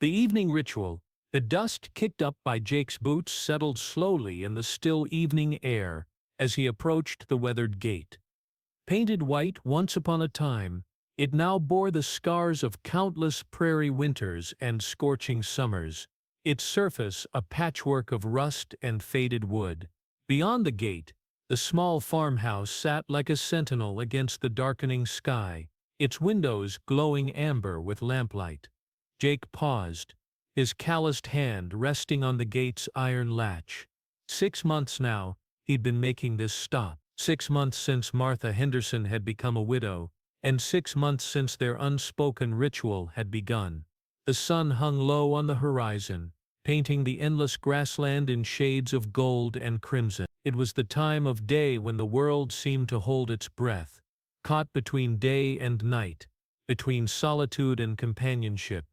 The evening ritual, the dust kicked up by Jake's boots settled slowly in the still evening air as he approached the weathered gate. Painted white once upon a time, it now bore the scars of countless prairie winters and scorching summers, its surface a patchwork of rust and faded wood. Beyond the gate, the small farmhouse sat like a sentinel against the darkening sky, its windows glowing amber with lamplight. Jake paused, his calloused hand resting on the gate's iron latch. 6 months now, he'd been making this stop. 6 months since Martha Henderson had become a widow, and 6 months since their unspoken ritual had begun. The sun hung low on the horizon, painting the endless grassland in shades of gold and crimson. It was the time of day when the world seemed to hold its breath, caught between day and night, between solitude and companionship.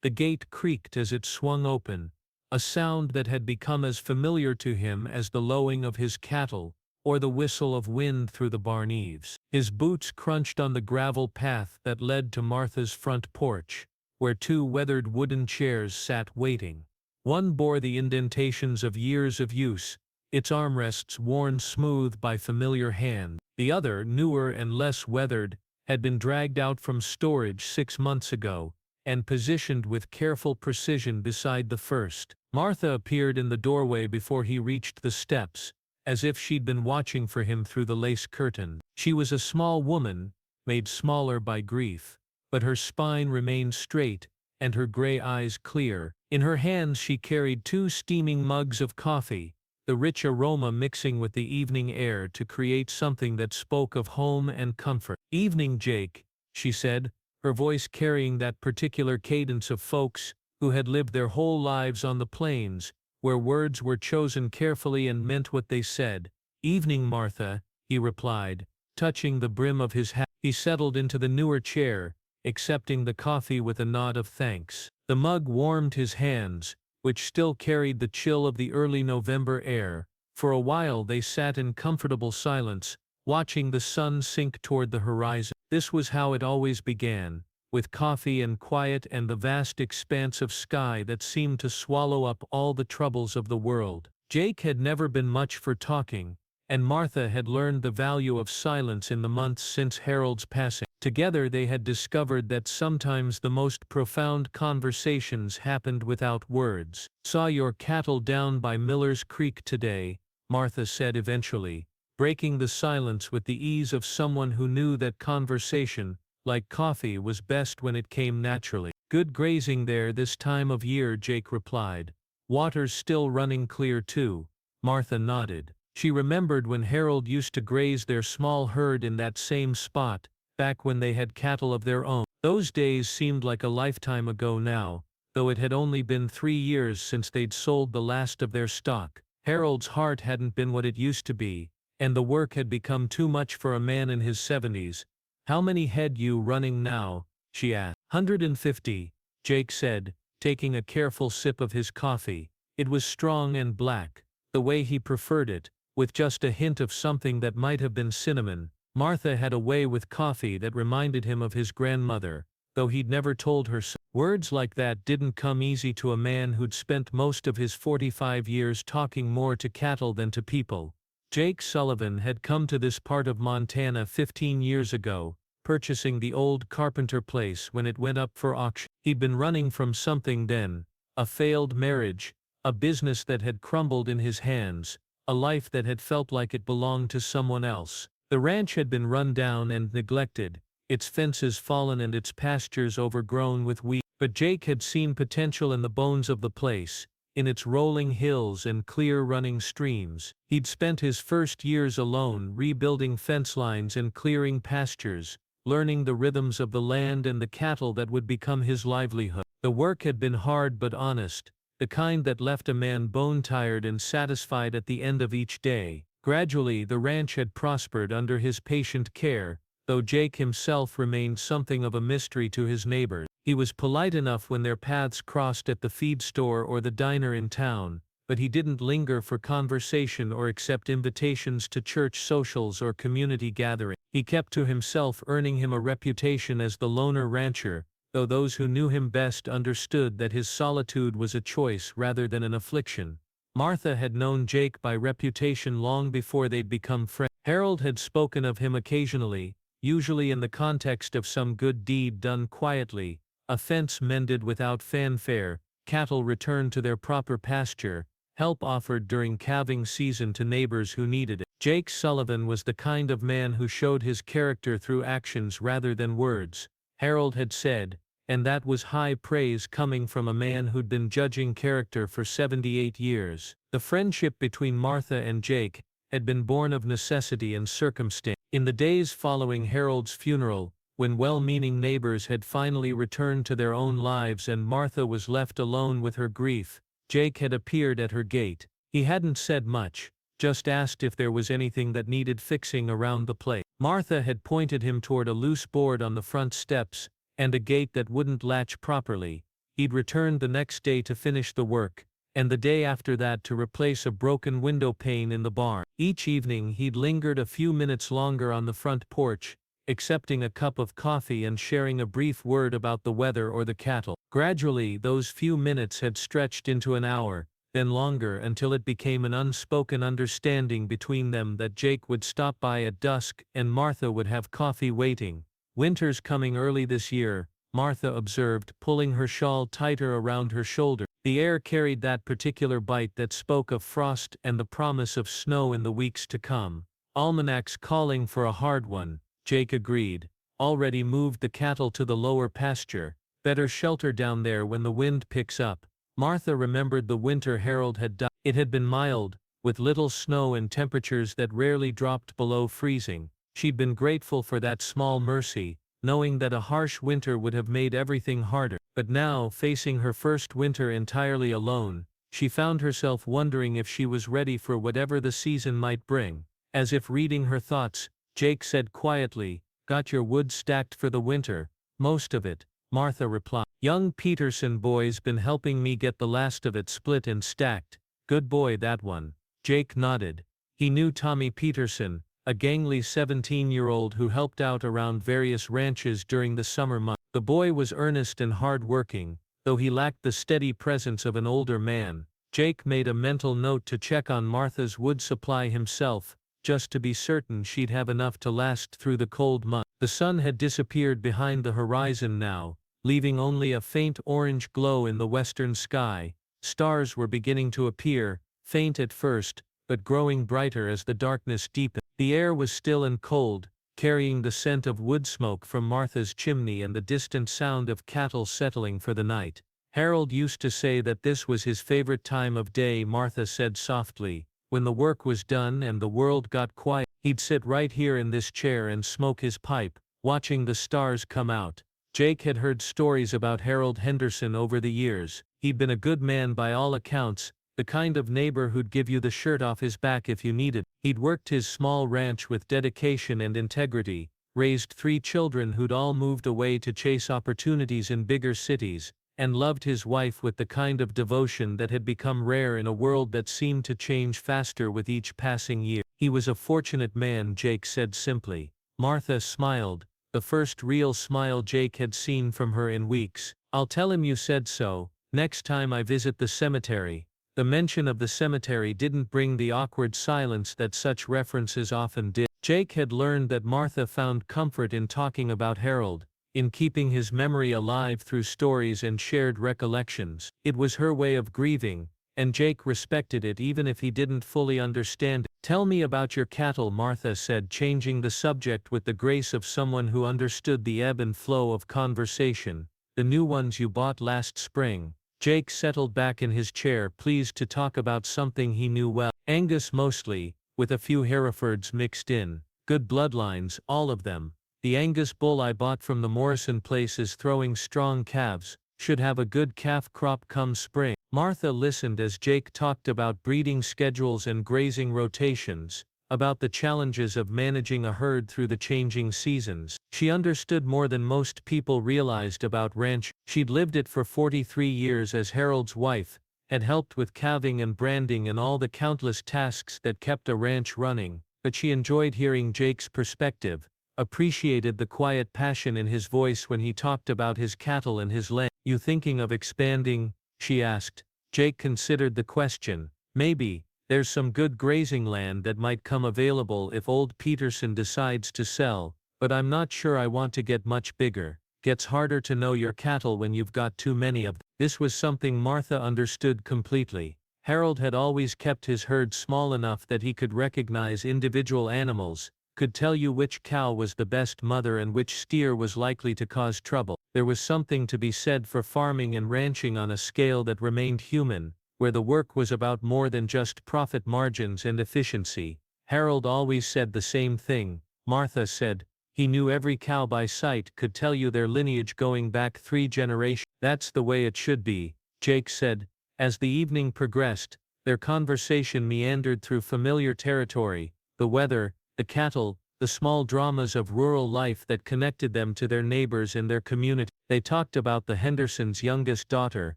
The gate creaked as it swung open, a sound that had become as familiar to him as the lowing of his cattle or the whistle of wind through the barn eaves. His boots crunched on the gravel path that led to Martha's front porch, where 2 weathered wooden chairs sat waiting. One bore the indentations of years of use, its armrests worn smooth by familiar hands. The other, newer and less weathered, had been dragged out from storage 6 months ago, and positioned with careful precision beside the first. Martha appeared in the doorway before he reached the steps, as if she'd been watching for him through the lace curtain. She was a small woman, made smaller by grief, but her spine remained straight and her gray eyes clear. In her hands she carried 2 steaming mugs of coffee, the rich aroma mixing with the evening air to create something that spoke of home and comfort. "Evening, Jake," she said, her voice carrying that particular cadence of folks who had lived their whole lives on the plains, where words were chosen carefully and meant what they said. "Evening, Martha," he replied, touching the brim of his hat. He settled into the newer chair, accepting the coffee with a nod of thanks. The mug warmed his hands, which still carried the chill of the early November air. For a while they sat in comfortable silence, watching the sun sink toward the horizon. This was how it always began, with coffee and quiet and the vast expanse of sky that seemed to swallow up all the troubles of the world. Jake had never been much for talking, and Martha had learned the value of silence in the months since Harold's passing. Together they had discovered that sometimes the most profound conversations happened without words. "Saw your cattle down by Miller's Creek today," Martha said eventually, breaking the silence with the ease of someone who knew that conversation, like coffee, was best when it came naturally. "Good grazing there this time of year," Jake replied. "Water's still running clear too." Martha nodded. She remembered when Harold used to graze their small herd in that same spot, back when they had cattle of their own. Those days seemed like a lifetime ago now, though it had only been 3 years since they'd sold the last of their stock. Harold's heart hadn't been what it used to be, and the work had become too much for a man in his 70s. "How many head you running now?" she asked. 150, Jake said, taking a careful sip of his coffee. It was strong and black, the way he preferred it, with just a hint of something that might have been cinnamon. Martha had a way with coffee that reminded him of his grandmother, though he'd never told her so. Words like that didn't come easy to a man who'd spent most of his 45 years talking more to cattle than to people. Jake Sullivan had come to this part of Montana 15 years ago, purchasing the old Carpenter place when it went up for auction. He'd been running from something then, a failed marriage, a business that had crumbled in his hands, a life that had felt like it belonged to someone else. The ranch had been run down and neglected, its fences fallen and its pastures overgrown with weeds. But Jake had seen potential in the bones of the place, in its rolling hills and clear running streams. He'd spent his first years alone rebuilding fence lines and clearing pastures, learning the rhythms of the land and the cattle that would become his livelihood. The work had been hard but honest, the kind that left a man bone-tired and satisfied at the end of each day. Gradually the ranch had prospered under his patient care, though Jake himself remained something of a mystery to his neighbors. He was polite enough when their paths crossed at the feed store or the diner in town, but he didn't linger for conversation or accept invitations to church socials or community gatherings. He kept to himself, earning him a reputation as the loner rancher, though those who knew him best understood that his solitude was a choice rather than an affliction. Martha had known Jake by reputation long before they'd become friends. Harold had spoken of him occasionally, usually in the context of some good deed done quietly, a fence mended without fanfare, cattle returned to their proper pasture, help offered during calving season to neighbors who needed it. Jake Sullivan was the kind of man who showed his character through actions rather than words, Harold had said, and that was high praise coming from a man who'd been judging character for 78 years. The friendship between Martha and Jake had been born of necessity and circumstance. In the days following Harold's funeral, when well-meaning neighbors had finally returned to their own lives and Martha was left alone with her grief, Jake had appeared at her gate. He hadn't said much, just asked if there was anything that needed fixing around the place. Martha had pointed him toward a loose board on the front steps, and a gate that wouldn't latch properly. He'd returned the next day to finish the work, and the day after that to replace a broken window pane in the barn. Each evening he'd lingered a few minutes longer on the front porch, accepting a cup of coffee and sharing a brief word about the weather or the cattle. Gradually those few minutes had stretched into an hour, then longer, until it became an unspoken understanding between them that Jake would stop by at dusk and Martha would have coffee waiting. "Winter's coming early this year," Martha observed, pulling her shawl tighter around her shoulder. The air carried that particular bite that spoke of frost and the promise of snow in the weeks to come. "Almanac's calling for a hard one," Jake agreed. "Already moved the cattle to the lower pasture. Better shelter down there when the wind picks up." Martha remembered the winter Harold had done. It had been mild, with little snow and temperatures that rarely dropped below freezing. She'd been grateful for that small mercy, knowing that a harsh winter would have made everything harder. But now, facing her first winter entirely alone, she found herself wondering if she was ready for whatever the season might bring. As if reading her thoughts, Jake said quietly, "Got your wood stacked for the winter?" "Most of it," Martha replied. "Young Peterson boy's been helping me get the last of it split and stacked." "Good boy that one." Jake nodded. He knew Tommy Peterson, a gangly 17-year-old who helped out around various ranches during the summer months. The boy was earnest and hard-working, though he lacked the steady presence of an older man. Jake made a mental note to check on Martha's wood supply himself, just to be certain she'd have enough to last through the cold months. The sun had disappeared behind the horizon now, leaving only a faint orange glow in the western sky. Stars were beginning to appear, faint at first, but growing brighter as the darkness deepened. The air was still and cold, carrying the scent of wood smoke from Martha's chimney and the distant sound of cattle settling for the night. "Harold used to say that this was his favorite time of day," Martha said softly. "When the work was done and the world got quiet, he'd sit right here in this chair and smoke his pipe, watching the stars come out." Jake had heard stories about Harold Henderson over the years. He'd been a good man by all accounts, the kind of neighbor who'd give you the shirt off his back if you needed. He'd worked his small ranch with dedication and integrity, raised 3 children who'd all moved away to chase opportunities in bigger cities, and loved his wife with the kind of devotion that had become rare in a world that seemed to change faster with each passing year. "He was a fortunate man," Jake said simply. Martha smiled, the first real smile Jake had seen from her in weeks. "I'll tell him you said so, next time I visit the cemetery." The mention of the cemetery didn't bring the awkward silence that such references often did. Jake had learned that Martha found comfort in talking about Harold, in keeping his memory alive through stories and shared recollections. It was her way of grieving, and Jake respected it even if he didn't fully understand it. "Tell me about your cattle," Martha said, changing the subject with the grace of someone who understood the ebb and flow of conversation. "The new ones you bought last spring." Jake settled back in his chair, pleased to talk about something he knew well. "Angus mostly, with a few Herefords mixed in. Good bloodlines, all of them. The Angus bull I bought from the Morrison place is throwing strong calves, should have a good calf crop come spring." Martha listened as Jake talked about breeding schedules and grazing rotations, about the challenges of managing a herd through the changing seasons. She understood more than most people realized about ranch. She'd lived it for 43 years as Harold's wife, had helped with calving and branding and all the countless tasks that kept a ranch running, but she enjoyed hearing Jake's perspective, appreciated the quiet passion in his voice when he talked about his cattle and his land. "You thinking of expanding?" she asked. Jake considered the question. "Maybe. There's some good grazing land that might come available if old Peterson decides to sell, but I'm not sure I want to get much bigger. Gets harder to know your cattle when you've got too many of them." This was something Martha understood completely. Harold had always kept his herd small enough that he could recognize individual animals, could tell you which cow was the best mother and which steer was likely to cause trouble. There was something to be said for farming and ranching on a scale that remained human, where the work was about more than just profit margins and efficiency. Harold always said the same thing, Martha said. He knew every cow by sight, could tell you their lineage going back 3 generations. "That's the way it should be," Jake said. As the evening progressed, their conversation meandered through familiar territory, the weather, the cattle, the small dramas of rural life that connected them to their neighbors and their community. They talked about the Hendersons' youngest daughter,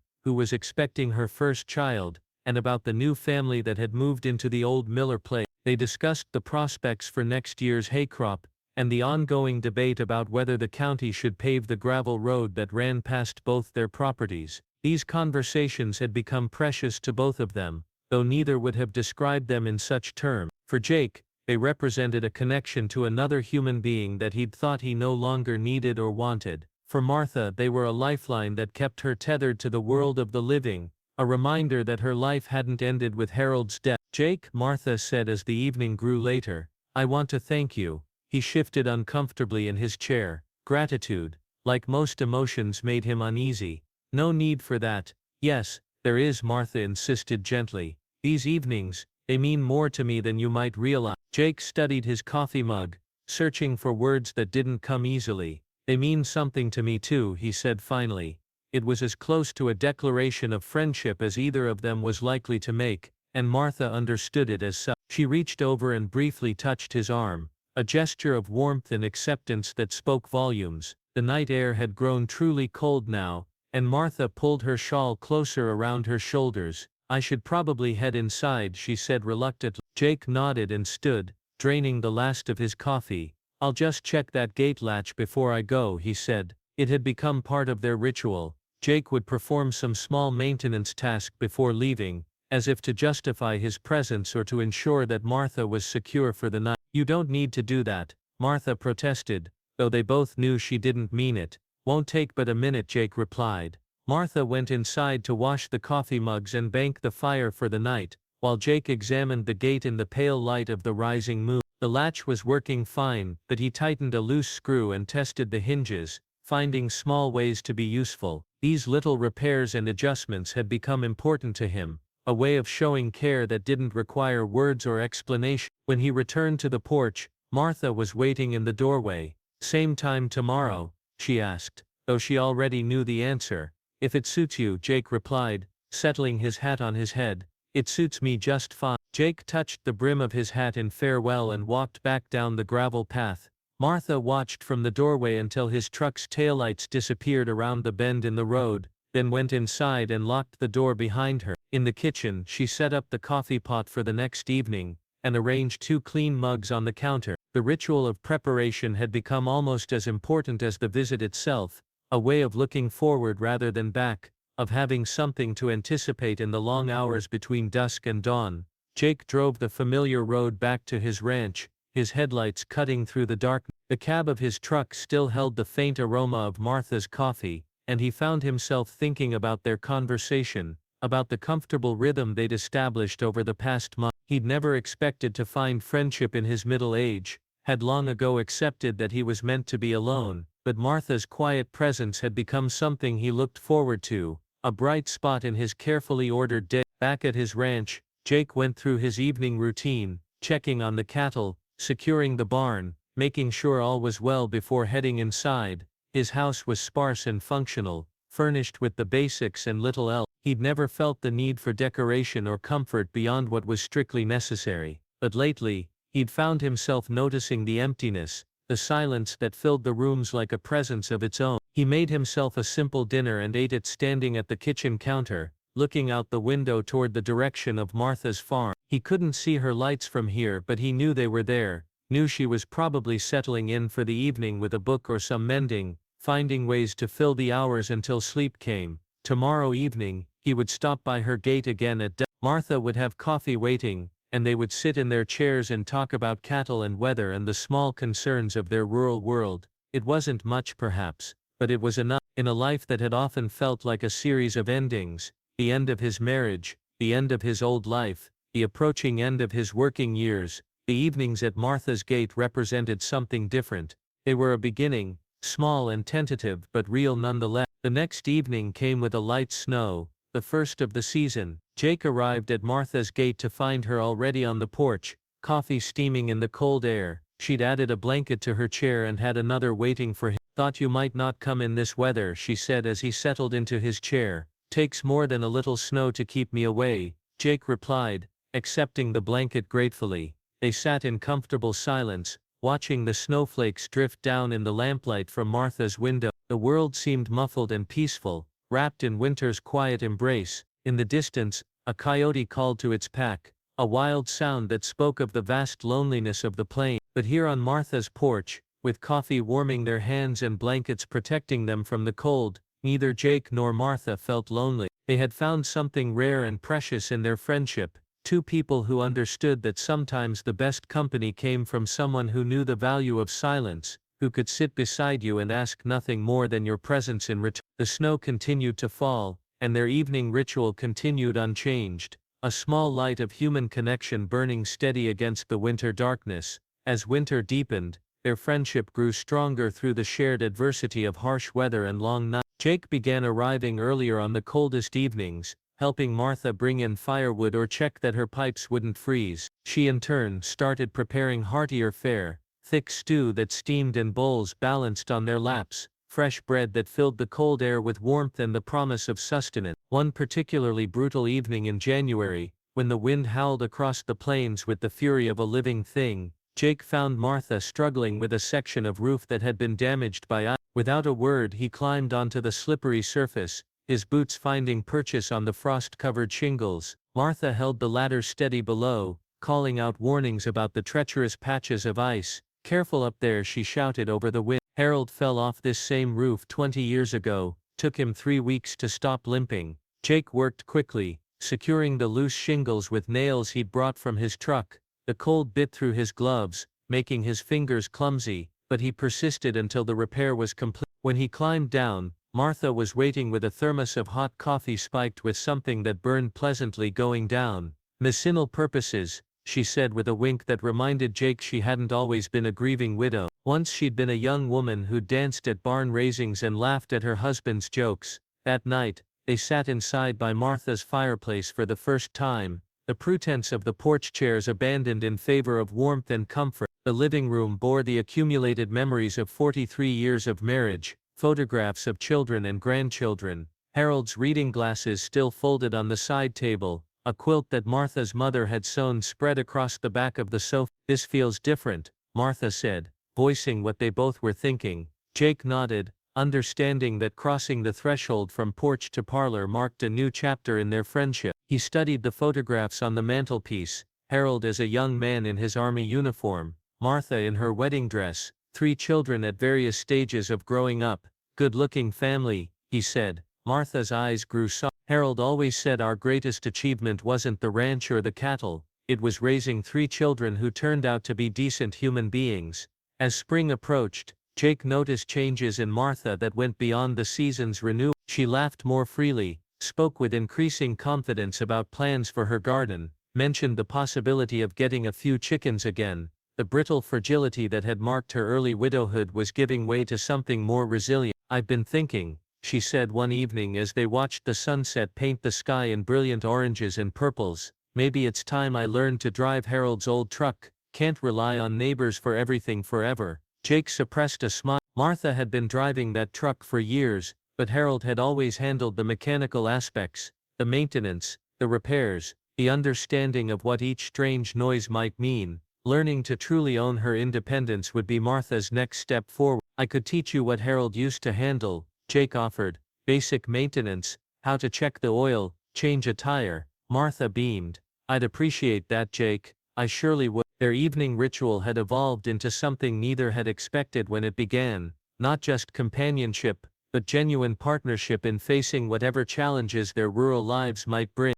who was expecting her first child, and about the new family that had moved into the old Miller place. They discussed the prospects for next year's hay crop, and the ongoing debate about whether the county should pave the gravel road that ran past both their properties. These conversations had become precious to both of them, though neither would have described them in such terms. For Jake, they represented a connection to another human being that he'd thought he no longer needed or wanted. For Martha, they were a lifeline that kept her tethered to the world of the living, a reminder that her life hadn't ended with Harold's death. "Jake," Martha said as the evening grew later, "I want to thank you." He shifted uncomfortably in his chair. Gratitude, like most emotions, made him uneasy. "No need for that." "Yes, there is," Martha insisted gently. "These evenings, they mean more to me than you might realize." Jake studied his coffee mug, searching for words that didn't come easily. "They mean something to me too," he said finally. It was as close to a declaration of friendship as either of them was likely to make, and Martha understood it as such. She reached over and briefly touched his arm, a gesture of warmth and acceptance that spoke volumes. The night air had grown truly cold now, and Martha pulled her shawl closer around her shoulders. "I should probably head inside," she said reluctantly. Jake nodded and stood, draining the last of his coffee. "I'll just check that gate latch before I go," he said. It had become part of their ritual. Jake would perform some small maintenance task before leaving, as if to justify his presence or to ensure that Martha was secure for the night. "You don't need to do that," Martha protested, though they both knew she didn't mean it. "Won't take but a minute," Jake replied. Martha went inside to wash the coffee mugs and bank the fire for the night, while Jake examined the gate in the pale light of the rising moon. The latch was working fine, but he tightened a loose screw and tested the hinges, finding small ways to be useful. These little repairs and adjustments had become important to him, a way of showing care that didn't require words or explanation. When he returned to the porch, Martha was waiting in the doorway. "Same time tomorrow?" she asked, though she already knew the answer. "If it suits you," Jake replied, settling his hat on his head. "It suits me just fine." Jake touched the brim of his hat in farewell and walked back down the gravel path. Martha watched from the doorway until his truck's taillights disappeared around the bend in the road, then went inside and locked the door behind her. In the kitchen, she set up the coffee pot for the next evening, and arranged 2 clean mugs on the counter. The ritual of preparation had become almost as important as the visit itself, a way of looking forward rather than back, of having something to anticipate in the long hours between dusk and dawn. Jake drove the familiar road back to his ranch, his headlights cutting through the darkness. The cab of his truck still held the faint aroma of Martha's coffee, and he found himself thinking about their conversation, about the comfortable rhythm they'd established over the past month. He'd never expected to find friendship in his middle age, had long ago accepted that he was meant to be alone, but Martha's quiet presence had become something he looked forward to, a bright spot in his carefully ordered day. Back at his ranch, Jake went through his evening routine, checking on the cattle, securing the barn, making sure all was well before heading inside. His house was sparse and functional, furnished with the basics and little else. He'd never felt the need for decoration or comfort beyond what was strictly necessary, but lately, he'd found himself noticing the emptiness, the silence that filled the rooms like a presence of its own. He made himself a simple dinner and ate it standing at the kitchen counter, looking out the window toward the direction of Martha's farm. He couldn't see her lights from here, but he knew they were there, knew she was probably settling in for the evening with a book or some mending, finding ways to fill the hours until sleep came. Tomorrow evening, he would stop by her gate again at dusk. Martha would have coffee waiting, and they would sit in their chairs and talk about cattle and weather and the small concerns of their rural world. It wasn't much perhaps, but it was enough. In a life that had often felt like a series of endings, the end of his marriage, the end of his old life, the approaching end of his working years, the evenings at Martha's gate represented something different. They were a beginning, small and tentative but real nonetheless. The next evening came with a light snow, the first of the season. Jake arrived at Martha's gate to find her already on the porch, coffee steaming in the cold air. She'd added a blanket to her chair and had another waiting for him. "Thought you might not come in this weather," she said as he settled into his chair. "Takes more than a little snow to keep me away," Jake replied, accepting the blanket gratefully. They sat in comfortable silence, watching the snowflakes drift down in the lamplight from Martha's window. The world seemed muffled and peaceful, wrapped in winter's quiet embrace. In the distance, a coyote called to its pack, a wild sound that spoke of the vast loneliness of the plain. But here on Martha's porch, with coffee warming their hands and blankets protecting them from the cold, neither Jake nor Martha felt lonely. They had found something rare and precious in their friendship, two people who understood that sometimes the best company came from someone who knew the value of silence, who could sit beside you and ask nothing more than your presence in return. The snow continued to fall, and their evening ritual continued unchanged, a small light of human connection burning steady against the winter darkness. As winter deepened, their friendship grew stronger through the shared adversity of harsh weather and long nights. Jake began arriving earlier on the coldest evenings, helping Martha bring in firewood or check that her pipes wouldn't freeze. She in turn started preparing heartier fare, thick stew that steamed in bowls balanced on their laps, fresh bread that filled the cold air with warmth and the promise of sustenance. One particularly brutal evening in January, when the wind howled across the plains with the fury of a living thing, Jake found Martha struggling with a section of roof that had been damaged by ice. Without a word he climbed onto the slippery surface, his boots finding purchase on the frost-covered shingles. Martha held the ladder steady below, calling out warnings about the treacherous patches of ice. "Careful up there," she shouted over the wind. Harold fell off this same roof 20 years ago. Took him 3 weeks to stop limping. Jake worked quickly, securing the loose shingles with nails he'd brought from his truck. The cold bit through his gloves, making his fingers clumsy, but he persisted until the repair was complete. When he climbed down, Martha was waiting with a thermos of hot coffee spiked with something that burned pleasantly going down. "Medicinal purposes," she said with a wink that reminded Jake she hadn't always been a grieving widow. Once she'd been a young woman who danced at barn raisings and laughed at her husband's jokes. That night, they sat inside by Martha's fireplace for the first time, the pretense of the porch chairs abandoned in favor of warmth and comfort. The living room bore the accumulated memories of 43 years of marriage, photographs of children and grandchildren, Harold's reading glasses still folded on the side table, a quilt that Martha's mother had sewn spread across the back of the sofa. "This feels different," Martha said, voicing what they both were thinking. Jake nodded, understanding that crossing the threshold from porch to parlor marked a new chapter in their friendship. He studied the photographs on the mantelpiece, Harold as a young man in his army uniform, Martha in her wedding dress, 3 children at various stages of growing up. "Good-looking family," he said. Martha's eyes grew soft. "Harold always said our greatest achievement wasn't the ranch or the cattle, it was raising 3 children who turned out to be decent human beings." As spring approached, Jake noticed changes in Martha that went beyond the season's renewal. She laughed more freely, spoke with increasing confidence about plans for her garden, mentioned the possibility of getting a few chickens again. The brittle fragility that had marked her early widowhood was giving way to something more resilient. "I've been thinking," she said one evening as they watched the sunset paint the sky in brilliant oranges and purples, "maybe it's time I learned to drive Harold's old truck. Can't rely on neighbors for everything forever." Jake suppressed a smile. Martha had been driving that truck for years, but Harold had always handled the mechanical aspects, the maintenance, the repairs, the understanding of what each strange noise might mean. Learning to truly own her independence would be Martha's next step forward. "I could teach you what Harold used to handle," Jake offered. "Basic maintenance, how to check the oil, change a tire." Martha beamed. "I'd appreciate that, Jake. I surely would." Their evening ritual had evolved into something neither had expected when it began, not just companionship, but genuine partnership in facing whatever challenges their rural lives might bring.